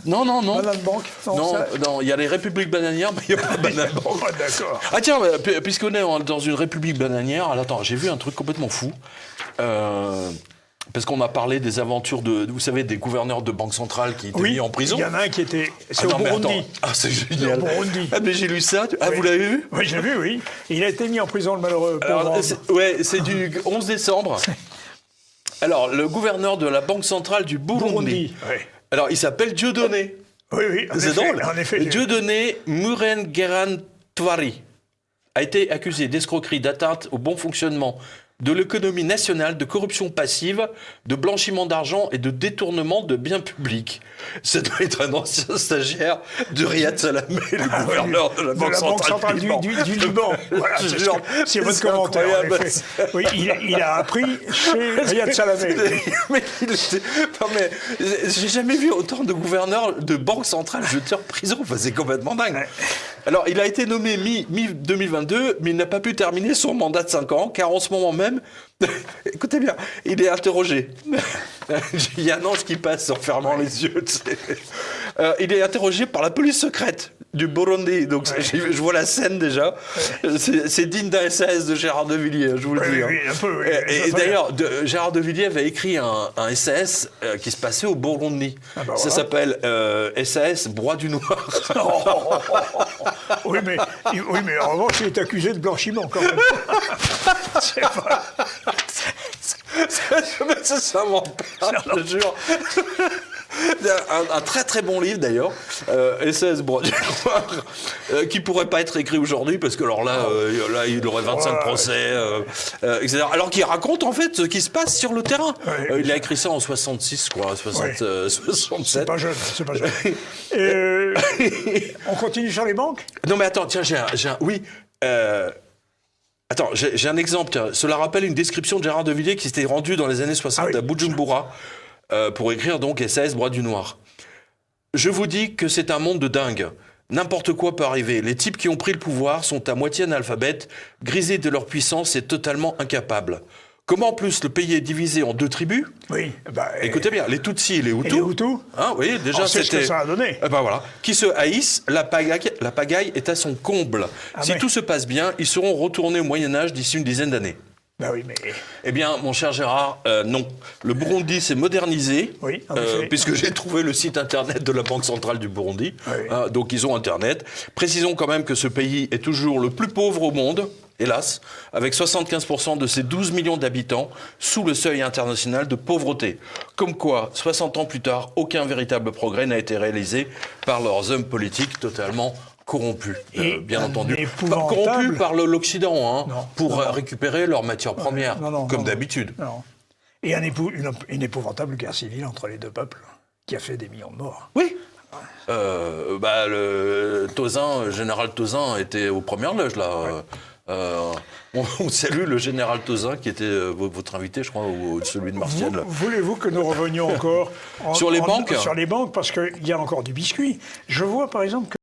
Non, non, non. Banane Bank? Non, non, il y a les républiques bananières, mais il n'y a pas de Banane Bank. Oh, d'accord. Ah tiens, puisqu'on est dans une république bananière, alors attends, j'ai vu un truc complètement fou. Parce qu'on a parlé des aventures vous savez, des gouverneurs de banque centrale qui étaient mis en prison. Il y en a un qui était... C'est non, au Burundi. Ah, c'est génial. Au Burundi. Ah, mais j'ai lu ça. Ah, Oui. vous l'avez vu? Oui, j'ai vu, oui. Il a été mis en prison, le malheureux pauvre homme. Ouais, c'est du 11 décembre. Alors, le gouverneur de la banque centrale du Burundi. Oui. Alors, il s'appelle Dieudonné. Oui, oui. C'est drôle. En effet. Dieudonné Murengerantwari a été accusé d'escroquerie, d'atteinte au bon fonctionnement de l'économie nationale, de corruption passive, de blanchiment d'argent et de détournement de biens publics. Ça doit être un ancien stagiaire de Riyad Salamé, le gouverneur de la Banque centrale du Liban. Voilà, c'est votre commentaire, en effet. Oui, il a appris chez Riyad Salamé. Mais j'ai jamais vu autant de gouverneurs de banque centrale jetés en prison. Enfin, c'est complètement dingue. Ouais. Alors, il a été nommé mi-2022, mais il n'a pas pu terminer son mandat de 5 ans, car en ce moment même, écoutez bien, il est interrogé. Il y a un ange qui passe en fermant les yeux. Tu sais. Il est interrogé par la police secrète du Burundi. Donc, je vois la scène déjà. C'est digne d'un SAS de Gérard de Villiers, je vous le dis. Oui, un peu, oui. Et d'ailleurs, Gérard de Villiers avait écrit un SAS qui se passait au Burundi. Ah bah ça s'appelle SAS Broie du Noir. Oui, mais en revanche, il est accusé de blanchiment quand même. C'est pas... Ça m'empêche, je te jure. Un très très bon livre d'ailleurs, SAS Broie du Noir, qui pourrait pas être écrit aujourd'hui parce que alors là, il aurait 25 procès, etc. Alors qu'il raconte en fait ce qui se passe sur le terrain. Il a écrit ça en 66, quoi, 67. C'est pas jeune, c'est pas jeune. On continue sur les banques? Non mais attends, tiens, oui. Attends, j'ai un exemple. Tiens. Cela rappelle une description de Gérard de Villiers qui s'était rendu dans les années 60 à Bujumbura pour écrire donc SAS Broie du Noir. Je vous dis que c'est un monde de dingue. N'importe quoi peut arriver. Les types qui ont pris le pouvoir sont à moitié analphabètes, grisés de leur puissance et totalement incapables. Comment en plus le pays est divisé en 2 tribus? Oui. Écoutez bien, les Tutsis et les Hutus. Et les Hutus. Hein, oui, déjà c'était. Ce que ça a donné. Voilà. Qui se haïssent, la pagaille est à son comble. Si tout se passe bien, ils seront retournés au Moyen-Âge d'ici une dizaine d'années. Ben oui, mais... Eh bien, mon cher Gérard, non. Le Burundi s'est modernisé, puisque j'ai trouvé le site internet de la Banque centrale du Burundi. Oui. Donc, ils ont Internet. Précisons quand même que ce pays est toujours le plus pauvre au monde, hélas, avec 75% de ses 12 millions d'habitants sous le seuil international de pauvreté. Comme quoi, 60 ans plus tard, aucun véritable progrès n'a été réalisé par leurs hommes politiques totalement corrompus, bien entendu. Corrompus par l'Occident, pour récupérer leurs matières premières, comme d'habitude. Et une épouvantable guerre civile entre les 2 peuples, qui a fait des millions de morts. Oui. Le général Tozin était aux premières loges, là. On salue le général Tozin, qui était votre invité, je crois, ou celui de Martial. Voulez-vous que nous revenions encore sur les banques? Sur les banques, parce qu'il y a encore du biscuit. Je vois, par exemple, que